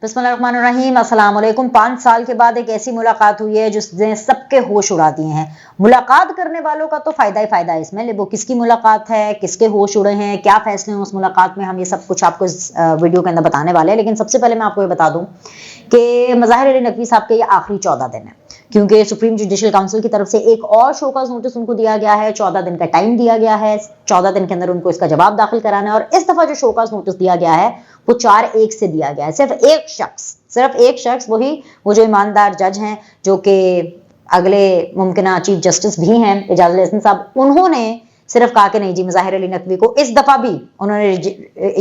बिस्मिल्लाहिर्रहमानिर्रहीम, अस्सलाम वालेकुम। 5 साल के बाद एक ऐसी मुलाकात हुई है जिसने सबके होश उड़ा दिए हैं। मुलाकात करने वालों का तो फायदा ही फायदा है इसमें, वो किसकी मुलाकात है, किसके होश उड़े हैं, क्या फैसले हैं उस मुलाकात में, हम ये सब कुछ आपको इस वीडियो के अंदर बताने वाले हैं। लेकिन सबसे पहले मैं आपको ये बता दूं कि मज़ाहिर अली नकवी साहब के ये आखिरी 14 दिन है, क्योंकि सुप्रीम जुडिशल काउंसिल की तरफ से एक और शोकॉज नोटिस उनको दिया गया है। 14 दिन का टाइम दिया गया है, 14 दिन के अंदर उनको इसका जवाब दाखिल कराना है। और इस दफा जो शोकॉज नोटिस दिया गया है वो 4-1 से दिया गया है। सिर्फ एक शख्स वो जो ईमानदार जज हैं, जो कि अगले मुमकिना चीफ जस्टिस भी हैं, एजाज अहसन साहब, उन्होंने सिर्फ कहा कि नहीं जी, मज़ाहिर अली नकवी को इस दफा भी उन्होंने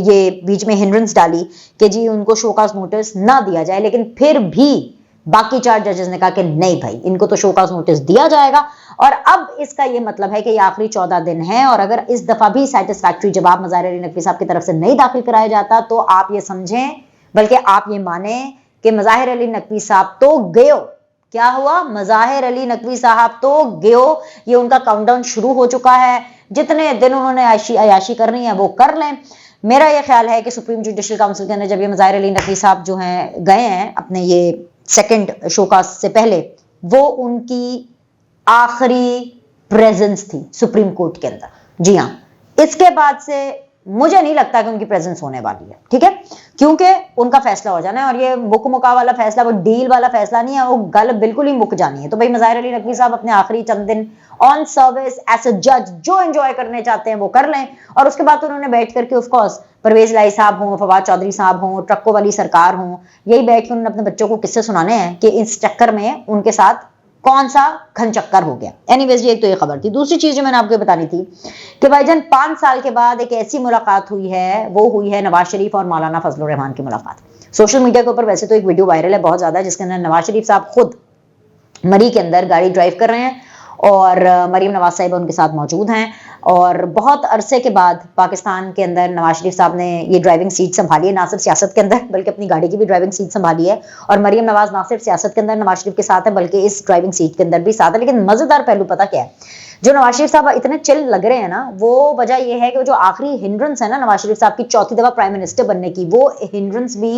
ये बीच में हिंड्रेंस डाली कि जी उनको शोकॉज नोटिस ना दिया जाए। लेकिन फिर भी बाकी 4 जजेस ने कहा कि नहीं भाई, इनको तो शोकॉज नोटिस दिया जाएगा। और अब इसका ये मतलब है कि ये आखिरी 14 दिन है, और अगर इस दफा भी सैटिस्फैक्टरी जवाब मज़ाहिर अली नकवी साहब की तरफ से नहीं दाखिल कराया जाता तो आप ये समझें, बल्कि आप ये माने कि मज़ाहिर अली नकवी साहब तो गयो। क्या हुआ? मज़ाहिर अली नकवी साहब तो गयो। ये उनका काउंटडाउन शुरू हो चुका है। जितने दिन उन्होंने अयाशी करनी है वो कर लें। मेरा ये ख्याल है कि सुप्रीम जुडिशल काउंसिल के अंदर जब ये मज़ाहिर अली नकवी साहब जो हैं गए हैं अपने ये सेकंड शोकॉज से पहले, वो उनकी आखिरी प्रेजेंस थी सुप्रीम कोर्ट के अंदर। जी हाँ, इसके बाद से मुझे नहीं लगता कि उनकी प्रेजेंस होने वाली है, ठीक है, क्योंकि उनका फैसला हो जाना है। और ये मुका वाला फैसला, वो डील वाला फैसला नहीं है, वो गल बिल्कुल ही मुक जानी है। तो भाई मज़ाहिर अली नकवी साहब अपने आखिरी चंद दिन ऑन सर्विस एज अ जज जो एंजॉय करने चाहते हैं वो कर लें। और उसके बाद उन्होंने बैठ करके ऑफकोर्स परवेज लाई साहब हों, फवाद चौधरी साहब हों, ट्रकों वाली सरकार हों, यही बैठ के उन्होंने अपने बच्चों को किस्से सुनाने हैं कि इस चक्कर में उनके साथ कौन सा घन चक्कर हो गया। एनीवेज, एक तो ये खबर थी। दूसरी चीज जो मैंने आपको बतानी थी कि भाईजान 5 साल के बाद एक ऐसी मुलाकात हुई है, वो हुई है नवाज शरीफ और मौलाना फजलुर रहमान की मुलाकात। सोशल मीडिया के ऊपर वैसे तो एक वीडियो वायरल है बहुत ज्यादा, जिसके अंदर नवाज शरीफ साहब खुद मरी के अंदर गाड़ी ड्राइव कर रहे हैं और मरीम नवाज साहिबा उनके साथ मौजूद हैं। और बहुत अरसे के बाद पाकिस्तान के अंदर नवाज शरीफ साहब ने ये ड्राइविंग सीट संभाली है, ना सिर्फ सियासत के अंदर बल्कि अपनी गाड़ी की भी ड्राइविंग सीट संभाली है। और मरीम नवाज ना सिर्फ सियासत के अंदर नवाज शरीफ के साथ है बल्कि इस ड्राइविंग सीट के अंदर भी साथ है। लेकिन मजेदार पहलू पता क्या है, जो नवाज शरीफ साहब इतने चिल लग रहे हैं ना, वो वजह यह है कि जो आखिरी हिंड्रेंस है ना नवाज शरीफ साहब की 4थी दफा प्राइम मिनिस्टर बनने की, वो हिंड्रेंस भी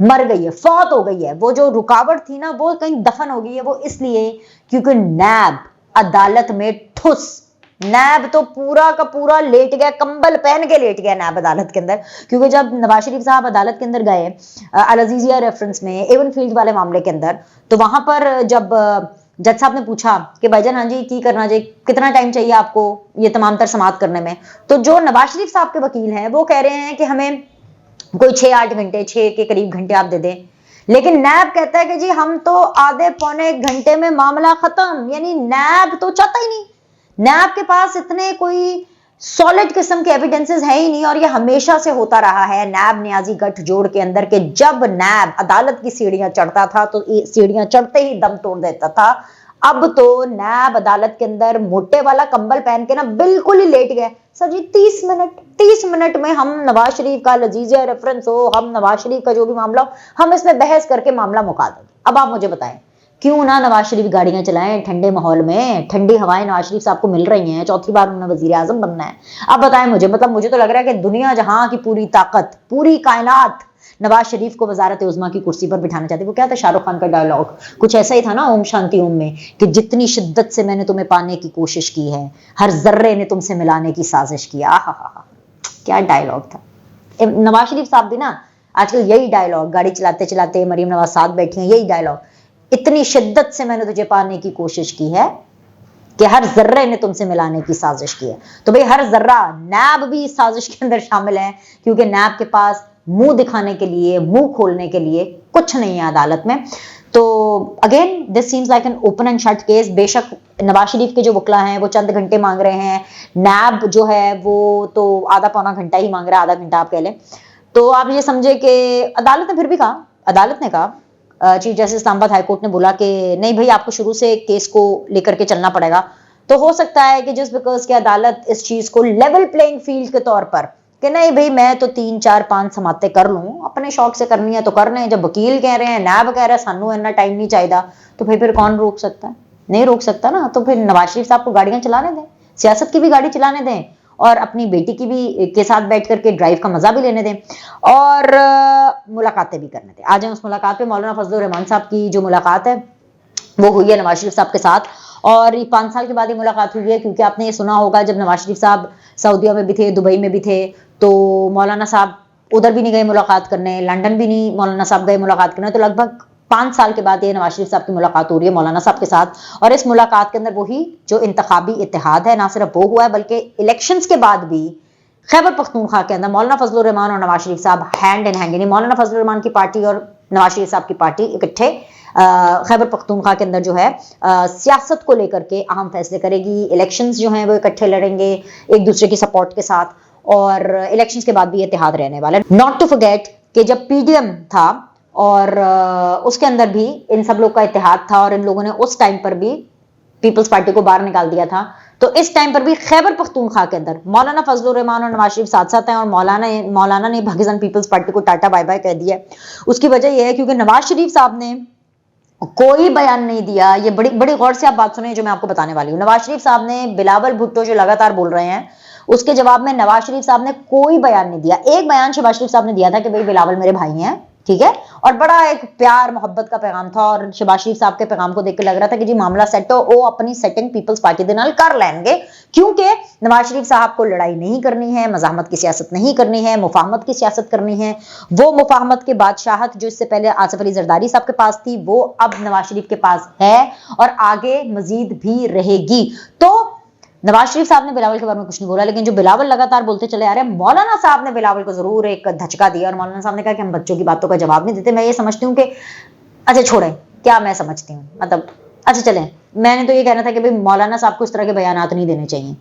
मर गई है, फौत हो गई है। वो जो रुकावट थी ना, वो कहीं दफन हो गई है। वो इसलिए क्योंकि नैब अदालत में ठुस, नैब तो पूरा का पूरा लेट गया, कंबल पहन के लेट गया नैब अदालत के अंदर। क्योंकि जब नवाज शरीफ साहब अदालत के अंदर गए अल अजीजिया रेफरेंस में, एवन फील्ड वाले मामले के अंदर, तो वहां पर जब जज साहब ने पूछा कि भाईजान हाँ जी की करना चाहिए, कितना टाइम चाहिए आपको ये तमाम तर समाअत करने में, तो जो नवाज शरीफ साहब के वकील हैं वो कह रहे हैं कि हमें कोई 6-8 घंटे, 6 के करीब घंटे आप दे दें। लेकिन नैब कहता है कि जी हम तो आधे पौने घंटे में मामला खत्म। यानी नैब तो चाहता ही नहीं, नैब के पास इतने कोई सॉलिड किस्म के एविडेंसेस है ही नहीं। और ये हमेशा से होता रहा है नैब न्याजी गठजोड़ के अंदर के जब नैब अदालत की सीढ़ियां चढ़ता था तो सीढ़ियां चढ़ते ही दम तोड़ देता था। अब तो नैब अदालत के अंदर मोटे वाला कंबल पहन के ना बिल्कुल ही लेट गए। सर जी 30 मिनट में हम नवाज शरीफ का लजीजिया रेफरेंस हो, हम नवाज शरीफ का जो भी मामला हो, हम इसमें बहस करके मामला मुका देंगे। अब आप मुझे बताएं, क्यों ना नवाज शरीफ गाड़ियां चलाएं ठंडे माहौल में, ठंडी हवाएं नवाज शरीफ साहब को मिल रही हैं, 4थी बार उन्होंने वजीर आजम बनना है। अब बताएं मुझे, मतलब मुझे तो लग रहा है कि दुनिया जहां की पूरी ताकत, पूरी कायनात नवाज शरीफ को वजारत उज़्मा की कुर्सी पर बिठाना चाहती है। वो क्या था शाहरुख खान का डायलॉग, कुछ ऐसा ही था ना ओम शांति ओम में, कि जितनी शिद्दत से मैंने तुम्हें पाने की कोशिश की है, हर जर्रे ने तुमसे मिलाने की साजिश की। आहा, क्या डायलॉग था। नवाज शरीफ साहब भी ना आजकल यही डायलॉग, गाड़ी चलाते चलाते मरीम नवाज साथ बैठी हैं, यही डायलॉग, इतनी शिद्दत से मैंने तुझे पाने की कोशिश की है कि हर जर्रे ने तुमसे मिलाने की साजिश की है। तो भाई हर जर्रा, नैब भी इस साजिश के अंदर शामिल है, क्योंकि नैब के पास मुंह दिखाने के लिए, मुंह खोलने के लिए कुछ नहीं है अदालत में। तो again this seems like an open and shut case. बेशक नवाज शरीफ के जो वकला हैं वो चंद घंटे मांग रहे हैं, नैब जो है वो तो आधा पौना घंटा ही मांग रहा है, आधा घंटा आप कह लें। तो आप ये समझे कि अदालत ने फिर भी कहा, अदालत ने कहा, चीफ जस्टिस इस्लामाबाद हाईकोर्ट ने बोला कि नहीं भाई आपको शुरू से केस को लेकर के चलना पड़ेगा। तो हो सकता है कि जस्ट बिकॉज कि अदालत इस चीज को लेवल प्लेइंग फील्ड के तौर पर कि नहीं भाई मैं तो 3, 4, 5 समाते कर लूं, अपने शौक से करनी है तो कर लें। जब वकील कह रहे हैं, नैब कह रहा है सानू इतना टाइम नहीं चाहिए, तो फिर कौन रोक सकता है? नहीं रोक सकता ना। तो फिर नवाज शरीफ साहब को गाड़ियां चलाने दें, सियासत की भी गाड़ी चलाने दें, اور اپنی بیٹی کی بھی کے ساتھ بیٹھ کر کے ڈرائیو کا مزہ بھی لینے دیں اور ملاقاتیں بھی کرنے دیں. آ جائیں اس ملاقات پہ. مولانا فضل الرحمان صاحب کی جو ملاقات ہے وہ ہوئی ہے نواز شریف صاحب کے ساتھ, اور 5 سال کے بعد یہ ملاقات ہوئی ہے, کیونکہ آپ نے یہ سنا ہوگا جب نواز شریف صاحب سعودیہ میں بھی تھے, دبئی میں بھی تھے, تو مولانا صاحب ادھر بھی نہیں گئے ملاقات کرنے, لنڈن بھی نہیں مولانا صاحب گئے ملاقات کرنے, تو لگ بھگ 5 سال کے بعد یہ نواز شریف صاحب کی ملاقات ہو رہی ہے مولانا صاحب کے ساتھ. اور اس ملاقات کے اندر وہی جو انتخابی اتحاد ہے نہ صرف وہ ہوا ہے بلکہ الیکشنز کے بعد بھی خیبر پختونخوا کے اندر مولانا فضل الرحمان اور نواز شریف صاحب ہینڈ ان ہینڈ, یعنی مولانا فضل الرحمان کی پارٹی اور نواز شریف صاحب کی پارٹی اکٹھے خیبر پختونخوا کے اندر جو ہے سیاست کو لے کر کے اہم فیصلے کرے گی. الیکشنز جو ہیں وہ اکٹھے لڑیں گے ایک دوسرے کی سپورٹ کے ساتھ, اور الیکشنز کے بعد بھی اتحاد رہنے والا ہے. ناٹ ٹو فرگیٹ کہ جب پی ڈی ایم تھا اور اس کے اندر بھی ان سب لوگ کا اتحاد تھا, اور ان لوگوں نے اس ٹائم پر بھی پیپلز پارٹی کو باہر نکال دیا تھا, تو اس ٹائم پر بھی خیبر پختونخوا کے اندر مولانا فضل الرحمان اور نواز شریف ساتھ ساتھ ہیں, اور مولانا نے پاکستان پیپلز پارٹی کو ٹاٹا بائی بائی کہہ دیا. اس کی وجہ یہ ہے کیونکہ نواز شریف صاحب نے کوئی بیان نہیں دیا. یہ بڑی غور سے آپ بات سنیں جو میں آپ کو بتانے والی ہوں. نواز شریف صاحب نے بلاول بھٹو جو لگاتار بول رہے ہیں اس کے جواب میں نواز شریف صاحب نے کوئی بیان نہیں دیا. ایک بیان شہباز شریف صاحب نے دیا تھا کہ بھائی بلاول میرے بھائی ہیں, ٹھیک ہے, اور بڑا ایک پیار محبت کا پیغام تھا, اور شہباز شریف صاحب کے پیغام کو دیکھ کے لگ رہا تھا کہ جی معاملہ سیٹ ہو, وہ اپنی سیٹنگ پیپلز پارٹی دے نال کر لیں گے, کیونکہ نواز شریف صاحب کو لڑائی نہیں کرنی ہے, مزاحمت کی سیاست نہیں کرنی ہے, مفاہمت کی سیاست کرنی ہے. وہ مفاہمت کے بادشاہت جو اس سے پہلے آصف علی زرداری صاحب کے پاس تھی وہ اب نواز شریف کے پاس ہے اور آگے مزید بھی رہے گی. تو نواز شریف صاحب نے بلاول کے بارے میں کچھ نہیں بولا, لیکن جو بلاول لگاتار بولتے چلے آ رہے ہیں, مولانا صاحب نے بلاول کو ضرور ایک دھچکا دیا, اور مولانا صاحب نے کہا کہ ہم بچوں کی باتوں کا جواب نہیں دیتے. میں یہ سمجھتی ہوں کہ اچھا چھوڑیں, کیا میں سمجھتی ہوں, مطلب اچھا چلیں, میں نے تو یہ کہنا تھا کہ بھائی مولانا صاحب کو اس طرح کے بیانات نہیں دینے چاہیے.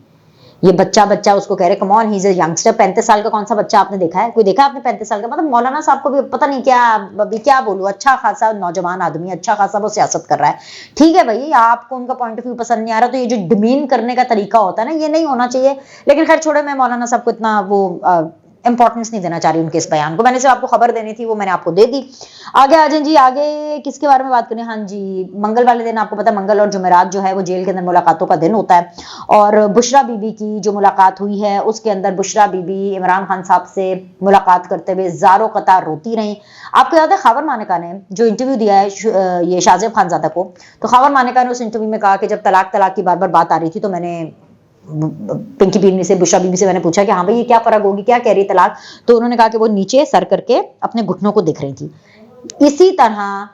یہ بچہ اس کو کہہ رہے کم آن ہی از اے ینگسٹر. 35 سال کا کون سا بچہ آپ نے دیکھا ہے؟ کوئی دیکھا آپ نے 35 سال کا؟ مطلب مولانا صاحب کو بھی پتہ نہیں کیا بولوں, اچھا خاصا نوجوان آدمی, اچھا خاصا وہ سیاست کر رہا ہے. ٹھیک ہے بھائی, آپ کو ان کا پوائنٹ آف ویو پسند نہیں آ رہا, تو یہ جو ڈیمین کرنے کا طریقہ ہوتا ہے نا, یہ نہیں ہونا چاہیے. لیکن خیر چھوڑے, میں مولانا صاحب کو اتنا وہ امپورٹنس نہیں دینا چاہ رہی ان کے اس بیان کو. میں نے صرف آپ کو خبر دینی تھی, وہ میں نے آپ کو دے دی. آگے آ جائیں جی, آگے کس کے بارے میں بات کریں؟ ہاں جی, منگل والے دن آپ کو پتا منگل اور جمعرات جو ہے وہ جیل کے اندر ملاقاتوں کا دن ہوتا ہے, اور بشرا بی بی کی جو ملاقات ہوئی ہے اس کے اندر بشرا بی بی عمران خان صاحب سے ملاقات کرتے ہوئے زاروں قطار روتی رہیں. آپ کو یاد ہے خاور مانیکا نے جو انٹرویو دیا ہے یہ شاہزیب خانزادہ کو, تو خاور مانیکا نے اس انٹرویو میں کہا کہ جب طلاق کی بار بار بات آ رہی تھی تو میں نے پنکی پیرنی سے, بشرا بی بی سے میں نے پوچھا کہ ہاں بھائی یہ کیا فرق ہوگی, کیا کہہ رہی طلاق؟ تو انہوں نے کہا کہ وہ نیچے سر کر کے اپنے گھٹنوں کو دیکھ رہی تھی. اسی طرح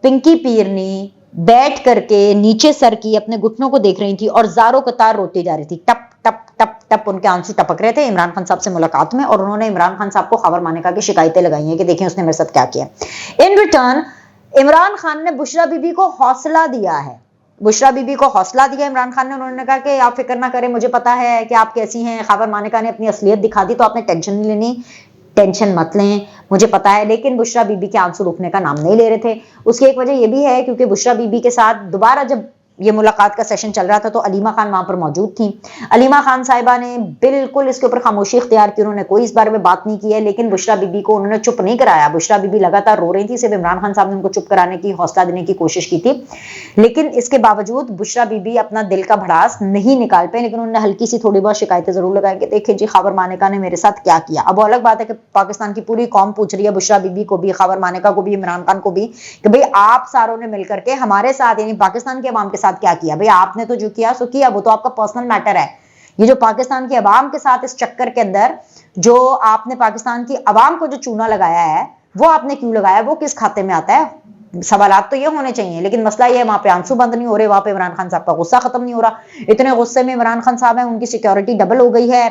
پنکی پیرنی بیٹھ کر کے نیچے سر کی اپنے گھٹنوں کو دیکھ رہی تھی اور زاروں قطار روتی جا رہی تھی. ٹپ ٹپ ٹپ ٹپ ان کے آنسو ٹپک رہے تھے عمران خان صاحب سے ملاقات میں, اور انہوں نے عمران خان صاحب کو خاور مانیکا کی شکایتیں لگائی ہیں کہ دیکھیں اس نے میرے ساتھ کیا کیا. ان ریٹرن عمران خان نے بشرا بی بی کو حوصلہ دیا ہے, بشرا بی بی کو حوصلہ دیا عمران خان نے. انہوں نے کہا کہ آپ فکر نہ کریں, مجھے پتا ہے کہ آپ کیسی ہیں. خاور مانیکا نے اپنی اصلیت دکھا دی, تو آپ نے ٹینشن نہیں لینی, ٹینشن مت لیں, مجھے پتا ہے. لیکن بشرا بی بی کے آنسو رکنے کا نام نہیں لے رہے تھے. اس کی ایک وجہ یہ بھی ہے کیونکہ بشرا بی بی کے ساتھ دوبارہ جب یہ ملاقات کا سیشن چل رہا تھا تو علیمہ خان وہاں پر موجود تھیں. علیمہ خان صاحبہ نے بالکل اس کے اوپر خاموشی اختیار کی, انہوں نے کوئی اس بارے میں بات نہیں کی ہے. لیکن بشرا بی بی کو انہوں نے چپ نہیں کرایا. بشرا بی بی لگاتار رو رہی تھی, صرف عمران خان صاحب نے ان کو چپ کرانے کی, حوصلہ دینے کی کوشش کی تھی. لیکن اس کے باوجود بشرا بی بی اپنا دل کا بھڑاس نہیں نکال پائے. لیکن انہوں نے ہلکی سی تھوڑی بہت شکایتیں ضرور لگائی کہ دیکھیں جی خاور مانیکا نے میرے ساتھ کیا کیا. اب وہ الگ بات ہے کہ پاکستان کی پوری قوم پوچھ رہی ہے بشرا بی بی کو بھی, خاور مانیکا کو بھی, عمران خان کو بھی, کہ بھئی آپ ساروں نے مل کر کے ہمارے ساتھ یعنی پاکستان کے عوام کے ساتھ کیا کیا. بھئی آپ نے تو جو کیا سو کیا, وہ تو آپ کا پرسنل میٹر ہے. یہ جو پاکستان کے عوام کے ساتھ اس چکر کے اندر جو آپ نے پاکستان کی عوام کو جو چونا لگایا ہے, وہ آپ نے کیوں لگایا, وہ کس کھاتے میں آتا ہے؟ سوالات تو یہ ہونے چاہیے. لیکن مسئلہ یہ ہے وہاں پہ آنسو بند نہیں ہو رہے, وہاں پہ عمران خان صاحب کا غصہ ختم نہیں ہو رہا. اتنے غصے میں عمران خان صاحب ہیں, ان کی سیکیورٹی ڈبل ہو گئی ہے.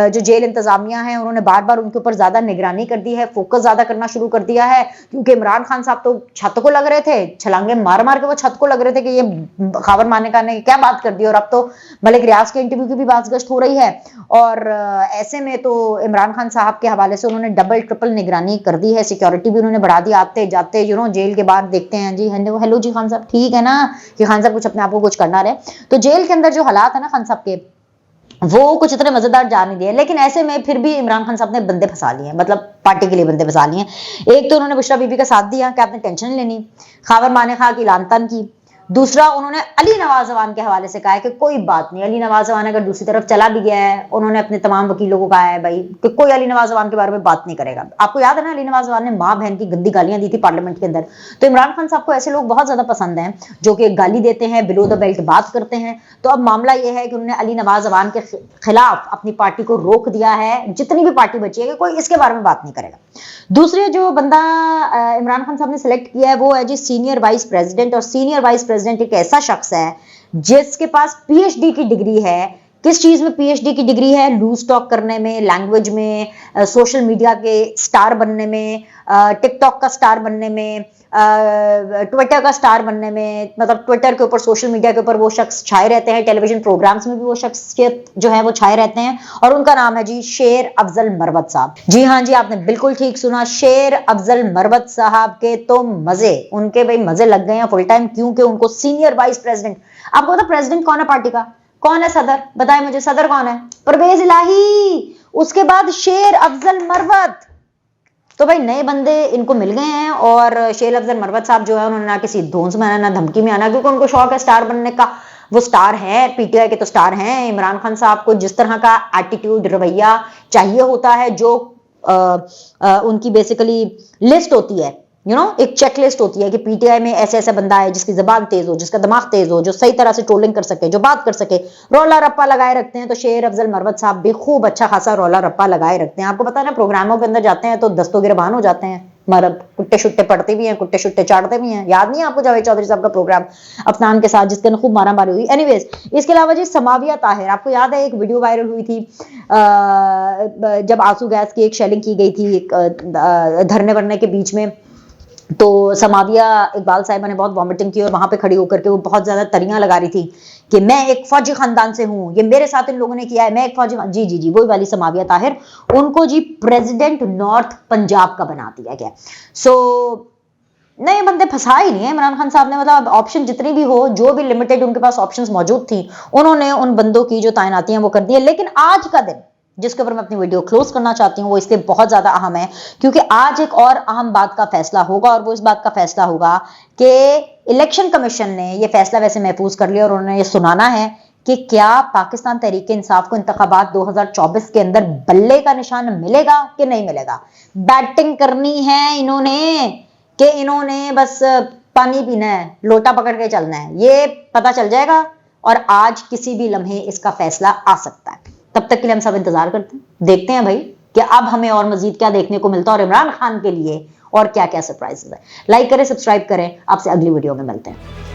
جو جیل انتظامیہ ہیں انہوں نے بار بار ان کے اوپر زیادہ نگرانی کر دی ہے, فوکس زیادہ کرنا شروع کر دیا ہے. کیونکہ عمران خان صاحب تو چھت کو لگ رہے تھے, چھلانگے مار مار کے وہ چھت کو لگ رہے تھے کہ یہ خاور مانیکا نے کیا بات کر دی. اور اب تو ملک ریاض کے انٹرویو کی بھی بات گشت ہو رہی ہے, اور ایسے میں تو عمران خان صاحب کے حوالے سے انہوں نے ڈبل ٹرپل نگرانی کر دی ہے. سیکیورٹی بھی انہوں نے بڑھا دی. آتے جاتے جیل کے باہر دیکھتے ہیں جی ہیلو جی خان صاحب, ٹھیک ہے نا کہ خان صاحب کچھ اپنے آپ کو کچھ کرنا رہے. تو جیل کے اندر جو حالات ہیں نا خان صاحب کے, وہ کچھ اتنے مزیدار جا نہیں دیے. لیکن ایسے میں پھر بھی عمران خان صاحب نے بندے پھنسا لیے ہیں, مطلب پارٹی کے لیے بندے پھنسا لیے ہیں. ایک تو انہوں نے بشرا بی بی کا ساتھ دیا کہ آپ نے ٹینشن نہیں لینی, خاور مانیکا کی لان تان کی. दूसरा, उन्होंने अली नवाज अवान के हवाले से कहा है कि कोई बात नहीं, अली नवाज अवान अगर दूसरी तरफ चला भी गया है, उन्होंने अपने तमाम वकीलों को कहा है भाई कि कोई अली नवाज अवान के बारे में बात नहीं करेगा। आपको याद है ना, अली नवाज अवान ने माँ बहन की गंदी गालियां दी थी पार्लियामेंट के अंदर। तो इमरान खान साहब को ऐसे लोग बहुत ज्यादा पसंद हैं जो कि गाली देते हैं, बिलो द बेल्ट बात करते हैं। तो अब मामला यह है कि उन्होंने अली नवाज अवान के खिलाफ अपनी पार्टी को रोक दिया है, जितनी भी पार्टी बची है कि कोई इसके बारे में बात नहीं करेगा। दूसरे जो बंदा इमरान खान साहब ने सिलेक्ट किया है वो है जी सीनियर वाइस प्रेसिडेंट। और सीनियर वाइस प्रेसिडेंट एक ऐसा शख्स है जिसके पास पीएचडी की डिग्री है। किस चीज में पीएचडी की डिग्री है? लूज टॉक करने में, लैंग्वेज में, सोशल मीडिया के स्टार बनने में, टिकटॉक का स्टार बनने में, ट्विटर का स्टार बनने में। मतलब ट्विटर के ऊपर, सोशल मीडिया के ऊपर वो शख्स छाए रहते हैं, टेलीविजन प्रोग्राम्स में भी वो शख्स जो है वो छाए रहते हैं। और उनका नाम है जी शेर अफजल मरवत साहब। जी हाँ जी, आपने बिल्कुल ठीक सुना, शेर अफजल मरवत साहब के तो मजे, उनके भाई मजे लग गए हैं फुल टाइम, क्योंकि उनको सीनियर वाइस प्रेसिडेंट। आपको पता प्रेसिडेंट कौन है पार्टी का? कौन है सदर? बताए मुझे, सदर कौन है? परवेज इलाही। उसके बाद शेर अफजल मरवत। तो भाई नए बंदे इनको मिल गए हैं। और शेर अफजल मरवत साहब जो है उन्होंने ना किसी धौंस में आना, ना धमकी में आना, क्योंकि उनको शौक है स्टार बनने का। वो स्टार है, पीटीआई के तो स्टार हैं। इमरान खान साहब को जिस तरह का एटीट्यूड, रवैया चाहिए होता है, जो उनकी बेसिकली लिस्ट होती है, एक चेक लिस्ट होती है कि पीटीआई में ऐसे ऐसा बंदा है जिसकी जबान तेज हो, जिसका दिमाग तेज हो, जो सही तरह से ट्रोलिंग कर सके, जो बात कर सके, रोला रप्पा लगाए रखते हैं। तो शेर अफजल मरवत साहब भी खूब अच्छा खासा रोला रप्पा लगाए रखते हैं। आपको पता है ना, प्रोग्रामों के अंदर जाते हैं तो दस्तों गिरबान हो जाते हैं, मरद कुट्टे शुट्टे पड़ते भी हैं, कुट्टे शुट्टे चाटते भी हैं। याद नहीं है आपको जावेद चौधरी साहब का प्रोग्राम अफनान के साथ, जिसके अंदर खूब मारा मारी हुई। एनीवेज, इसके अलावा जी समाविया ताहिर, आपको याद है एक वीडियो वायरल हुई थी जब आंसू गैस की एक शेलिंग की गई थी धरने वरने के बीच में। तो समाविया इकबाल साहिबा ने बहुत वॉमिटिंग की और वहां पे खड़ी होकर के वो बहुत ज्यादा तरियां लगा रही थी कि मैं एक फौजी खानदान से हूं, ये मेरे साथ इन लोगों ने किया है, मैं एक फौजी। जी जी जी, वही वाली समाविया ताहिर। उनको जी प्रेसिडेंट नॉर्थ पंजाब का बना दिया गया। सो नए बंदे फंसा ही नहीं है इमरान खान साहब ने। मतलब ऑप्शन जितनी भी हो, जो भी लिमिटेड उनके पास ऑप्शंस मौजूद थी, उन्होंने उन बंदों की जो तैनातियां वो कर दी है। लेकिन आज का दिन जिसके ऊपर मैं अपनी वीडियो क्लोज करना चाहती हूँ वो इसलिए बहुत ज्यादा अहम है क्योंकि आज एक और अहम बात का फैसला होगा। और वो इस बात का फैसला होगा कि इलेक्शन कमीशन ने ये फैसला वैसे महफूज कर लिया और उन्होंने ये सुनाना है कि क्या पाकिस्तान तहरीक इंसाफ को इंतखाबात 2024 के अंदर बल्ले का निशान मिलेगा कि नहीं मिलेगा। बैटिंग करनी है इन्होंने कि इन्होंने बस पानी पीना है, लोटा पकड़ के चलना है, ये पता चल जाएगा। और आज किसी भी लम्हे इसका फैसला आ सकता है। तब तक के लिए हम सब इंतजार करते हैं, देखते हैं भाई कि अब हमें और मजीद क्या देखने को मिलता है और इमरान खान के लिए और क्या क्या सरप्राइजेस है। लाइक करें, सब्सक्राइब करें, आपसे अगली वीडियो में मिलते हैं।